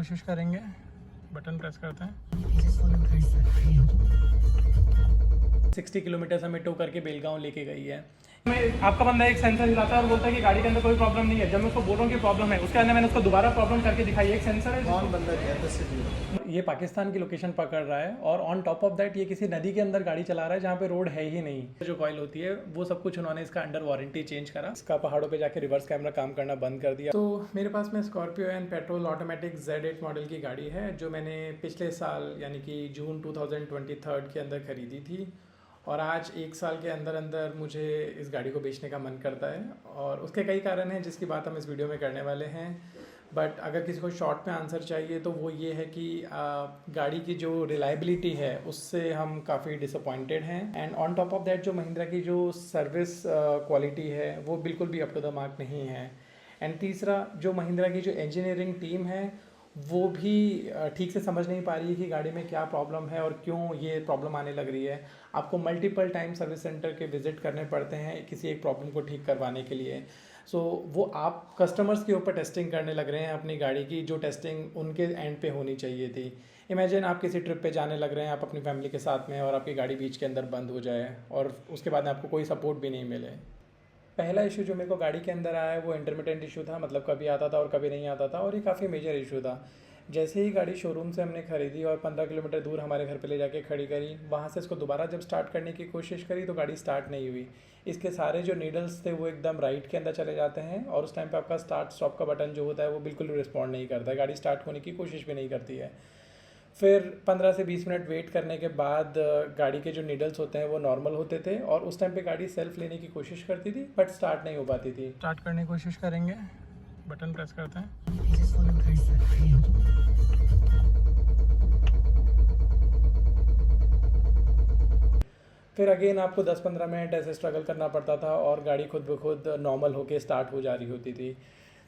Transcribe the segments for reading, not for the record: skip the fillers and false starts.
कोशिश करेंगे, button press करते हैं। 60 किलोमीटर हमें टो करके बेलगांव लेके गई है। मैं आपका बंदा एक सेंसर हिलाता है और बोलता है कि गाड़ी के अंदर कोई प्रॉब्लम नहीं है। जब मैं उसको बोल रहा हूँ कि प्रॉब्लम है, उसके अंदर मैंने उसको दोबारा प्रॉब्लम करके दिखाई। एक सेंसर है, कौन बंदा है? ये पाकिस्तान की लोकेशन पकड़ रहा है और ऑन टॉप ऑफ दैट ये किसी नदी के अंदर गाड़ी चला रहा है जहाँ पे रोड है ही नहीं। जो कॉइल होती है वो सब कुछ उन्होंने इसका अंडर वारंटी चेंज करा। इसका पहाड़ों पे जाके रिवर्स कैमरा काम करना बंद कर दिया। तो मेरे पास में Scorpio and petrol automatic Z8 model की गाड़ी है, जो मैंने पिछले साल यानी कि जून 2023 के अंदर खरीदी थी। और आज 1 साल के अंदर अंदर मुझे इस गाड़ी को बेचने का मन करता है और उसके कई कारण हैं जिसकी बात हम इस वीडियो में करने वाले हैं। बट अगर किसी को शॉर्ट में आंसर चाहिए तो वो ये है कि गाड़ी की जो रिलायबिलिटी है उससे हम काफ़ी डिसअपॉइंटेड हैं। And on top of that जो महिंद्रा की जो सर्विस क्वालिटी है वो बिल्कुल भी अप टू द मार्क नहीं है। एंड तीसरा, जो महिंद्रा की जो इंजीनियरिंग टीम है वो भी ठीक से समझ नहीं पा रही है कि गाड़ी में क्या प्रॉब्लम है और क्यों ये प्रॉब्लम आने लग रही है। आपको मल्टीपल टाइम सर्विस सेंटर के विज़िट करने पड़ते हैं किसी एक प्रॉब्लम को ठीक करवाने के लिए। सो वो आप कस्टमर्स के ऊपर टेस्टिंग करने लग रहे हैं अपनी गाड़ी की, जो टेस्टिंग उनके एंड पे होनी चाहिए थी। इमेजिन आप किसी ट्रिप पे जाने लग रहे हैं आप अपनी फैमिली के साथ में और आपकी गाड़ी बीच के अंदर बंद हो जाए और उसके बाद आपको कोई सपोर्ट भी नहीं मिले। पहला इशू जो मेरे को गाड़ी के अंदर आया है वो इंटरमिटेंट इशू था, मतलब कभी आता था और कभी नहीं आता था, और ये काफ़ी मेजर इशू था। जैसे ही गाड़ी शोरूम से हमने खरीदी और 15 किलोमीटर दूर हमारे घर पे ले जाके खड़ी करी, वहाँ से इसको दोबारा जब स्टार्ट करने की कोशिश करी तो गाड़ी स्टार्ट नहीं हुई। इसके सारे जो नीडल्स थे वो एकदम राइट के अंदर चले जाते हैं और उस टाइम पे आपका स्टार्ट स्टॉप का बटन जो होता है वो बिल्कुल रिस्पॉन्ड नहीं करता है, गाड़ी स्टार्ट होने की कोशिश भी नहीं करती है। फिर 15 से 20 मिनट वेट करने के बाद गाड़ी के जो नीडल्स होते हैं वो नॉर्मल होते थे और उस टाइम पे गाड़ी सेल्फ लेने की कोशिश करती थी बट स्टार्ट नहीं हो पाती थी। स्टार्ट करने की कोशिश करेंगे, बटन प्रेस करते हैं। फिर अगेन आपको 10-15 मिनट ऐसे स्ट्रगल करना पड़ता था और गाड़ी खुद ब खुद नॉर्मल होके स्टार्ट हो जा रही होती थी।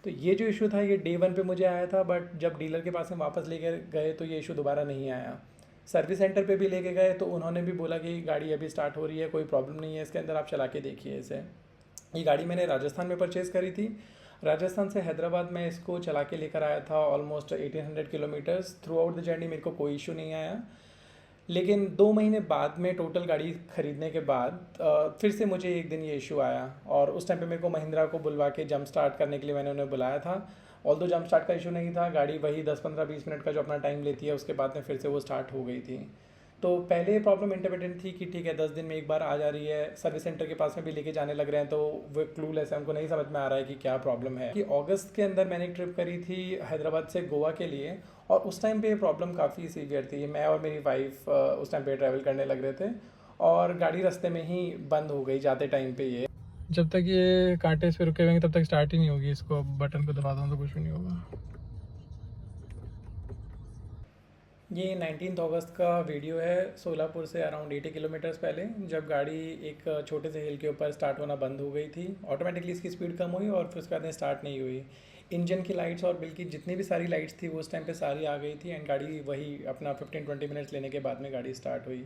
तो ये जो इशू था ये डे 1 पे मुझे आया था, बट जब डीलर के पास में वापस लेके गए तो ये इशू दोबारा नहीं आया। सर्विस सेंटर पे भी लेके गए तो उन्होंने भी बोला कि गाड़ी अभी स्टार्ट हो रही है, कोई प्रॉब्लम नहीं है इसके अंदर, आप चला के देखिए इसे। ये गाड़ी मैंने राजस्थान में परचेज़ करी थी। राजस्थान से हैदराबाद में इसको चला के लेकर आया था almost 1800 kilometres. Through out the journey मेरे को कोई इशू नहीं आया। लेकिन 2 महीने बाद में टोटल गाड़ी ख़रीदने के बाद फिर से मुझे एक दिन ये इशू आया और उस टाइम पे मेरे को महिंद्रा को बुलवा के जंप स्टार्ट करने के लिए मैंने उन्हें बुलाया था। ऑल्दो जंप स्टार्ट का इशू नहीं था, गाड़ी वही 10-15-20 मिनट का जो अपना टाइम लेती है उसके बाद में फिर से वो स्टार्ट हो गई थी। तो पहले प्रॉब्लम इंटरमिटेंट थी कि ठीक है 10 दिन में एक बार आ जा रही है, सर्विस सेंटर के पास में भी लेके जाने लग रहे हैं तो वो क्लूलेस है, हमको नहीं समझ में आ रहा है कि क्या प्रॉब्लम है। कि अगस्त के अंदर मैंने ट्रिप करी थी हैदराबाद से गोवा के लिए और उस टाइम पे ये प्रॉब्लम काफ़ी सीवियर थी। मैं और मेरी वाइफ उस टाइम पे ट्रैवल करने लग रहे थे और गाड़ी रास्ते में ही बंद हो गई जाते टाइम पे। ये जब तक ये कांटे इस पे रुके हुए तब तक स्टार्ट ही नहीं होगी। इसको बटन को दबा दूँ तो कुछ भी नहीं होगा। ये 19 अगस्त का वीडियो है, सोलापुर से अराउंड 80 किलोमीटर्स पहले, जब गाड़ी एक छोटे से हिल के ऊपर स्टार्ट होना बंद हो गई थी। ऑटोमेटिकली इसकी स्पीड कम हुई और फिर उसके बाद में स्टार्ट नहीं हुई। इंजन की लाइट्स और बिल की जितनी भी सारी लाइट्स थी वो उस टाइम पे सारी आ गई थी एंड गाड़ी वही अपना 15-20 मिनट्स लेने के बाद में गाड़ी स्टार्ट हुई।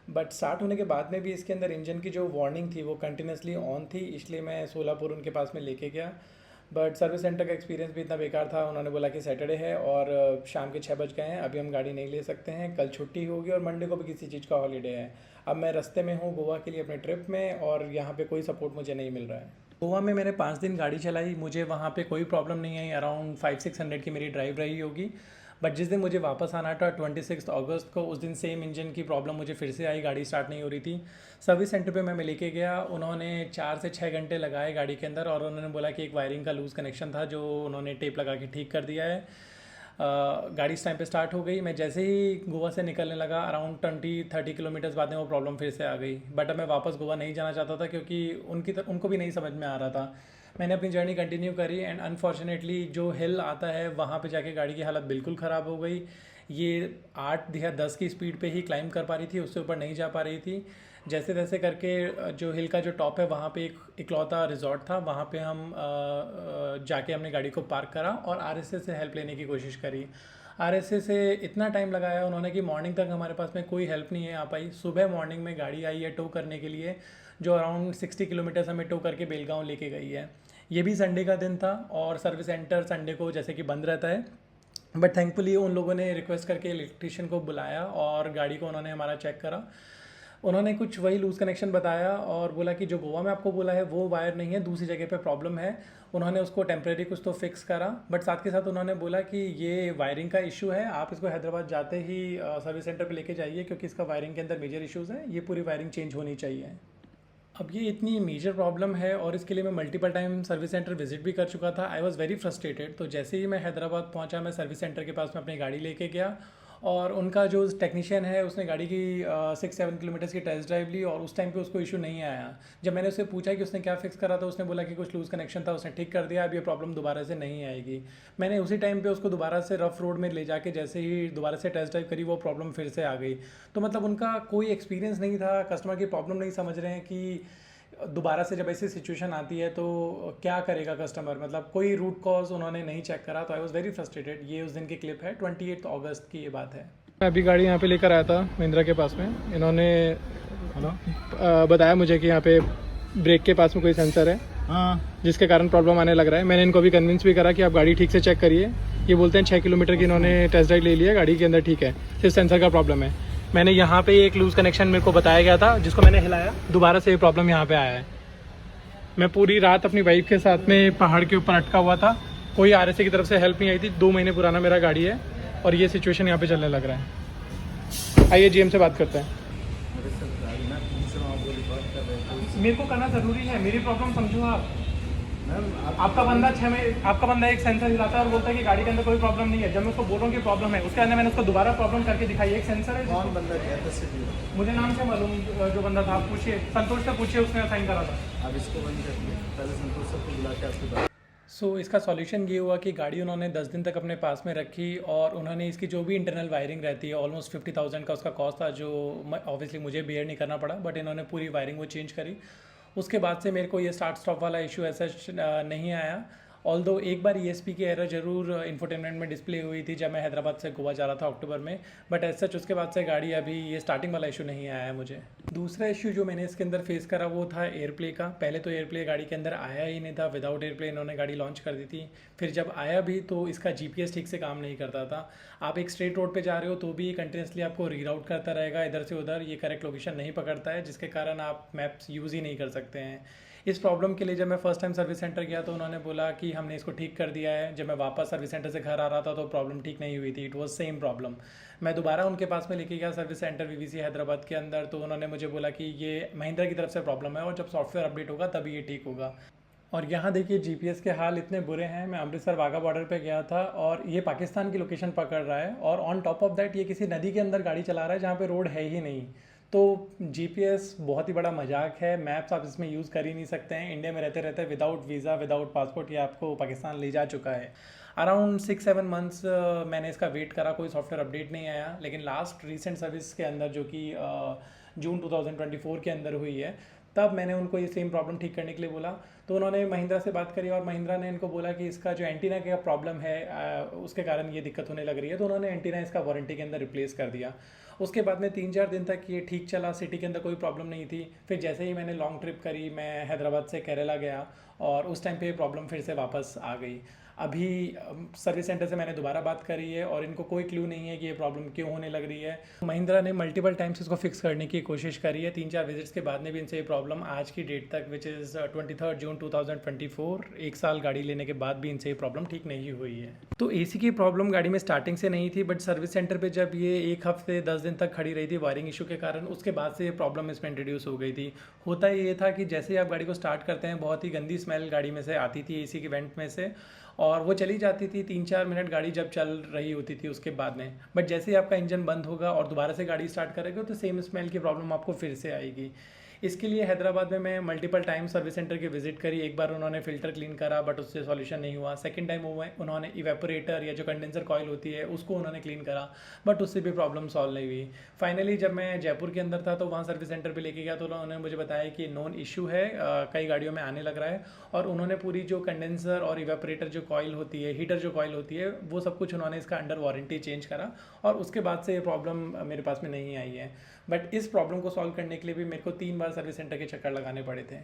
बट स्टार्ट होने के बाद में भी इसके अंदर इंजन की जो वार्निंग थी वो कंटिन्यूसली ऑन थी, इसलिए मैं सोलापुर उनके पास में लेके गया। बट सर्विस सेंटर का एक्सपीरियंस भी इतना बेकार था, उन्होंने बोला कि सैटरडे है और शाम के 6 बज गए हैं, अभी हम गाड़ी नहीं ले सकते हैं, कल छुट्टी होगी और मंडे को भी किसी चीज़ का हॉलीडे है। अब मैं रास्ते में हूँ गोवा के लिए अपने ट्रिप में और यहाँ पे कोई सपोर्ट मुझे नहीं मिल रहा है। गोवा में मैंने 5 दिन गाड़ी चलाई, मुझे वहाँ पे कोई प्रॉब्लम नहीं आई। अराउंड 500-600 की मेरी ड्राइव रही होगी। बट जिस दिन मुझे वापस आना था 26 अगस्त को, उस दिन सेम इंजन की प्रॉब्लम मुझे फिर से आई, गाड़ी स्टार्ट नहीं हो रही थी। सर्विस सेंटर पे मैं लेके गया, उन्होंने 4 से 6 घंटे लगाए गाड़ी के अंदर और उन्होंने बोला कि एक वायरिंग का लूज़ कनेक्शन था जो उन्होंने टेप लगा के ठीक कर दिया है। गाड़ी इस टाइम पे स्टार्ट हो गई। मैं जैसे ही गोवा से निकलने लगा अराउंड 20-30 किलोमीटर्स बाद में वो प्रॉब्लम फिर से आ गई। बट अब मैं वापस गोवा नहीं जाना चाहता था क्योंकि उनको भी नहीं समझ में आ रहा था। मैंने अपनी जर्नी कंटिन्यू करी एंड अनफॉर्चुनेटली जो हिल आता है वहाँ पे जाके गाड़ी की हालत बिल्कुल ख़राब हो गई। ये 8 या 10 की स्पीड पे ही क्लाइंब कर पा रही थी, उससे ऊपर नहीं जा पा रही थी। जैसे तैसे करके जो हिल का जो टॉप है वहाँ पे एक इकलौता रिजॉर्ट था, वहाँ पे हम जाके हमने गाड़ी को पार्क करा और आरएसए से हेल्प लेने की कोशिश करी। आरएसए से इतना टाइम लगाया उन्होंने कि मॉर्निंग तक हमारे पास में कोई हेल्प नहीं है आ पाई। सुबह मॉर्निंग में गाड़ी आई है टो करने के लिए, जो अराउंड 60 किलोमीटर्स हमें टो करके बेलगांव लेके गई है। ये भी संडे का दिन था और सर्विस सेंटर संडे को जैसे कि बंद रहता है, बट थैंकफुली उन लोगों ने रिक्वेस्ट करके इलेक्ट्रिशियन को बुलाया और गाड़ी को उन्होंने हमारा चेक करा। उन्होंने कुछ वही लूज़ कनेक्शन बताया और बोला कि जो गोवा में आपको बोला है वो वायर नहीं है, दूसरी जगह पे प्रॉब्लम है। उन्होंने उसको टेम्प्रेरी कुछ तो फिक्स करा, बट साथ के साथ उन्होंने बोला कि ये वायरिंग का इशू है, आप इसको हैदराबाद जाते ही सर्विस सेंटर पे लेके जाइए क्योंकि इसका वायरिंग के अंदर मेजर इश्यूज़ हैं, ये पूरी वायरिंग चेंज होनी चाहिए। अब ये इतनी मेजर प्रॉब्लम है और इसके लिए मैं multiple time service centre visit भी कर चुका था। I was very frustrated. तो जैसे ही मैं हैदराबाद पहुंचा, मैं सर्विस सेंटर के पास में अपनी गाड़ी लेके गया और उनका जो टेक्नीशियन है उसने गाड़ी की 6-7 किलोमीटर्स की टेस्ट ड्राइव ली और उस टाइम पे उसको इशू नहीं आया। जब मैंने उससे पूछा कि उसने क्या फिक्स करा था, उसने बोला कि कुछ लूज़ कनेक्शन था, उसने ठीक कर दिया, अब ये प्रॉब्लम दोबारा से नहीं आएगी। मैंने उसी टाइम पे उसको दोबारा से रफ रोड में ले जाके जैसे ही दोबारा से टेस्ट ड्राइव करी, वो प्रॉब्लम फिर से आ गई। तो मतलब उनका कोई एक्सपीरियंस नहीं था, कस्टमर की प्रॉब्लम नहीं समझ रहे हैं कि दोबारा से जब ऐसी सिचुएशन आती है तो क्या करेगा कस्टमर, मतलब कोई रूट कॉज उन्होंने नहीं चेक करा। तो आई वॉज़ वेरी फ्रस्ट्रेटेड। ये उस दिन की क्लिप है, 28 अगस्त की ये बात है। मैं अभी गाड़ी यहाँ पे लेकर आया था महिंद्रा के पास में। इन्होंने बताया मुझे कि यहाँ पे ब्रेक के पास में कोई सेंसर है, हाँ, जिसके कारण प्रॉब्लम आने लग रहा है। मैंने इनको भी कन्विंस भी करा कि आप गाड़ी ठीक से चेक करिए। ये बोलते हैं 6 किलोमीटर की इन्होंने टेस्ट ड्राइव ले लिया, गाड़ी के अंदर ठीक है, सिर्फ सेंसर का प्रॉब्लम है। मैंने यहाँ पे एक लूज़ कनेक्शन मेरे को बताया गया था, जिसको मैंने हिलाया, दोबारा से ये प्रॉब्लम यहाँ पे आया है। मैं पूरी रात अपनी वाइफ के साथ में पहाड़ के ऊपर अटका हुआ था, कोई RSA की तरफ से हेल्प नहीं आई थी। 2 महीने पुराना मेरा गाड़ी है और ये सिचुएशन यहाँ पे चलने लग रहा है। आइए GM से बात करते हैं। मेरे को करना ज़रूरी है, मेरी प्रॉब्लम समझो आप। आपका बंदा एक सेंसर हिलाता है और बोलता है कि गाड़ी के अंदर कोई प्रॉब्लम नहीं है। जब मैं उसको बोल रहा हूँ कि प्रॉब्लम है, उसके अंदर मैंने उसको दोबारा प्रॉब्लम करके दिखाई। एक सेंसर है। कौन बंदा क्या मुझे नाम से मालूम, जो बंदा था, पूछिए, संतोष से पूछिए, उसने साइन करा था। अब इसको बंद करिए, पहले संतोष सर को बुला के आपके बात। इसका सॉल्यूशन ये हुआ कि गाड़ी उन्होंने 10 दिन तक अपने पास में रखी और उन्होंने इसकी जो भी इंटरनल वायरिंग रहती है, ऑलमोस्ट 50,000 का उसका कॉस्ट था, जो ऑब्वियसली मुझे बेयर नहीं करना पड़ा, बट इन्होंने पूरी वायरिंग वो चेंज करी। उसके बाद से मेरे को ये स्टार्ट स्टॉप वाला इशू ऐसा नहीं आया। ऑल्दो एक बार ESP की एरर ज़रूर इंफोटेनमेंट में डिस्प्ले हुई थी जब मैं हैदराबाद से गोवा जा रहा था अक्टूबर में, बट एज सच उसके बाद से गाड़ी अभी ये स्टार्टिंग वाला इशू नहीं आया है मुझे। दूसरा इशू जो मैंने इसके अंदर फेस करा वो था एयरप्ले का। पहले तो एयरप्ले गाड़ी के अंदर आया ही नहीं था, विदाउट एयरप्ले इन्होंने गाड़ी लॉन्च कर दी थी। फिर जब आया भी तो इसका GPS ठीक से काम नहीं करता था। आप एक स्ट्रेट रोड पे जा रहे हो तो भी कंटिन्यूसली आपको रीराउट करता रहेगा इधर से उधर, ये करेक्ट लोकेशन नहीं पकड़ता है, जिसके कारण आप मैप्स यूज़ ही नहीं कर सकते हैं। इस प्रॉब्लम के लिए जब मैं फर्स्ट टाइम सर्विस सेंटर गया तो उन्होंने बोला कि हमने इसको ठीक कर दिया है। जब मैं वापस सर्विस सेंटर से घर आ रहा था तो प्रॉब्लम ठीक नहीं हुई थी, इट वाज सेम प्रॉब्लम। मैं दोबारा उनके पास में लेके गया सर्विस सेंटर VVC हैदराबाद के अंदर, तो उन्होंने मुझे बोला कि ये महिंद्रा की तरफ से प्रॉब्लम है और जब सॉफ्टवेयर अपडेट होगा तभी ये ठीक होगा। और यहाँ देखिए GPS के हाल इतने बुरे हैं। मैं अमृतसर वाघा बॉर्डर पे गया था और ये पाकिस्तान की लोकेशन पकड़ रहा है और ऑन टॉप ऑफ दैट ये किसी नदी के अंदर गाड़ी चला रहा है जहाँ पे रोड है ही नहीं। तो GPS बहुत ही बड़ा मजाक है, मैप्स आप इसमें यूज़ कर ही नहीं सकते हैं। इंडिया में रहते रहते विदाउट वीज़ा विदाउट पासपोर्ट ये आपको पाकिस्तान ले जा चुका है। अराउंड 6-7 मंथ्स मैंने इसका वेट करा, कोई सॉफ्टवेयर अपडेट नहीं आया। लेकिन लास्ट रिसेंट सर्विस के अंदर जो कि जून 2024 के अंदर हुई है, तब मैंने उनको ये सेम प्रॉब्लम ठीक करने के लिए बोला। तो उन्होंने महिंद्रा से बात करी और महिंद्रा ने इनको बोला कि इसका जो एंटीना का प्रॉब्लम है उसके कारण ये दिक्कत होने लग रही है। तो उन्होंने एंटीना इसका वारंटी के अंदर रिप्लेस कर दिया। उसके बाद में 3-4 दिन तक ये ठीक चला, सिटी के अंदर कोई प्रॉब्लम नहीं थी। फिर जैसे ही मैंने लॉन्ग ट्रिप करी, मैं हैदराबाद से केरला गया और उस टाइम पे प्रॉब्लम फिर से वापस आ गई। अभी सर्विस सेंटर से मैंने दोबारा बात करी है और इनको कोई क्लू नहीं है कि ये प्रॉब्लम क्यों होने लग रही है। महिंद्रा ने मल्टीपल टाइम्स इसको फिक्स करने की कोशिश करी है। 3-4 विजिट्स के बाद में भी इनसे ये प्रॉब्लम आज की डेट तक, विच इज़ 23 जून 2024, 1 साल गाड़ी लेने के बाद भी इनसे ये प्रॉब्लम ठीक नहीं हुई है। तो AC की प्रॉब्लम गाड़ी में स्टार्टिंग से नहीं थी, बट सर्विस सेंटर पर जब ये 1 हफ्ते 10 दिन तक खड़ी रही थी वायरिंग इशू के कारण, उसके बाद से ये प्रॉब्लम इसमें इंट्रोड्यूस हो गई थी। होता ये था कि जैसे ही आप गाड़ी को स्टार्ट करते हैं, बहुत ही गंदी स्मेल गाड़ी में से आती थी AC के वेंट में से, और वो चली जाती थी 3-4 मिनट गाड़ी जब चल रही होती थी उसके बाद में। बट जैसे ही आपका इंजन बंद होगा और दोबारा से गाड़ी स्टार्ट करेगा तो सेम स्मेल की प्रॉब्लम आपको फिर से आएगी। इसके लिए हैदराबाद में मैं मल्टीपल टाइम सर्विस सेंटर की विजिट करी। एक बार उन्होंने फ़िल्टर क्लीन करा बट उससे सॉल्यूशन नहीं हुआ। सेकंड टाइम उन्होंने इवेपोरेटर या जो कंडेंसर कॉइल होती है उसको उन्होंने क्लीन करा, बट उससे भी प्रॉब्लम सॉल्व नहीं हुई। फाइनली जब मैं जयपुर के अंदर था तो वहाँ सर्विस सेंटर पे लेके गया तो उन्होंने मुझे बताया कि नॉन इशू है, कई गाड़ियों में आने लग रहा है। और उन्होंने पूरी जो कंडेंसर और इवेपोरेटर जो कॉइल होती है, हीटर जो कॉइल होती है, वो सब कुछ उन्होंने इसका अंडर वारंटी चेंज करा और उसके बाद से ये प्रॉब्लम मेरे पास में नहीं आई है। बट इस प्रॉब्लम को सॉल्व करने के लिए भी मेरे को 3 बार सर्विस सेंटर के चक्कर लगाने पड़े थे।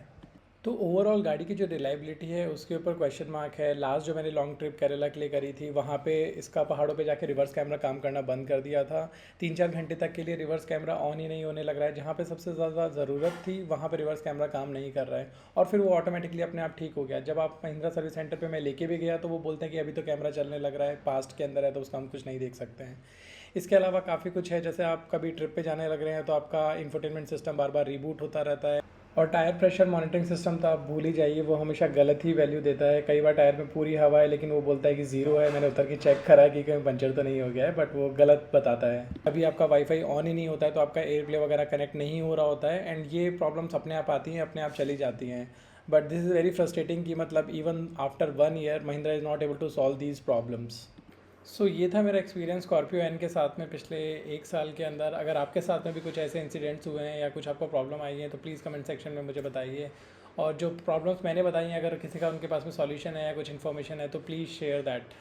तो ओवरऑल गाड़ी की जो रिलायबिलिटी है उसके ऊपर क्वेश्चन मार्क है। लास्ट जो मैंने लॉन्ग ट्रिप केरला के लिए करी थी वहाँ पे इसका पहाड़ों पे जाके रिवर्स कैमरा काम करना बंद कर दिया था। 3-4 घंटे तक के लिए रिवर्स कैमरा ऑन ही नहीं होने लग रहा है। जहाँ पे सबसे ज़्यादा ज़रूरत थी वहाँ पे रिवर्स कैमरा काम नहीं कर रहा है और फिर वो ऑटोमेटिकली अपने आप ठीक हो गया। जब आप महिंद्रा सर्विस सेंटर पर मैं लेके भी गया तो वो बोलते हैं कि अभी तो कैमरा चलने लग रहा है, पास्ट के अंदर है तो उसका हम कुछ नहीं देख सकते हैं। इसके अलावा काफ़ी कुछ है, जैसे आप कभी ट्रिप पे जाने लग रहे हैं तो आपका इंफोटेनमेंट सिस्टम बार बार रिबूट होता रहता है। और टायर प्रेशर मॉनिटरिंग सिस्टम तो आप भूल ही जाइए, वो हमेशा गलत ही वैल्यू देता है। कई बार टायर में पूरी हवा है लेकिन वो बोलता है कि ज़ीरो है। मैंने उतर के चेक करा कि कहीं पंचर तो नहीं हो गया है, बट वो गलत बताता है। अभी आपका वाईफाई ऑन ही नहीं होता है तो आपका एयरप्ले वगैरह कनेक्ट नहीं हो रहा होता है एंड ये प्रॉब्लम्स अपने आप आती हैं, अपने आप चली जाती हैं। But this is very frustrating कि मतलब even after 1 year Mahindra is not able to solve these problems. So ये था मेरा एक्सपीरियंस स्कॉर्पियो एन के साथ में पिछले 1 साल के अंदर। अगर आपके साथ में भी कुछ ऐसे इंसिडेंट्स हुए हैं या कुछ आपको प्रॉब्लम आई है तो प्लीज़ कमेंट सेक्शन में मुझे बताइए। और जो प्रॉब्लम्स मैंने बताई हैं अगर किसी का उनके पास में सॉल्यूशन है या कुछ इन्फॉर्मेशन है तो प्लीज़ शेयर दैट।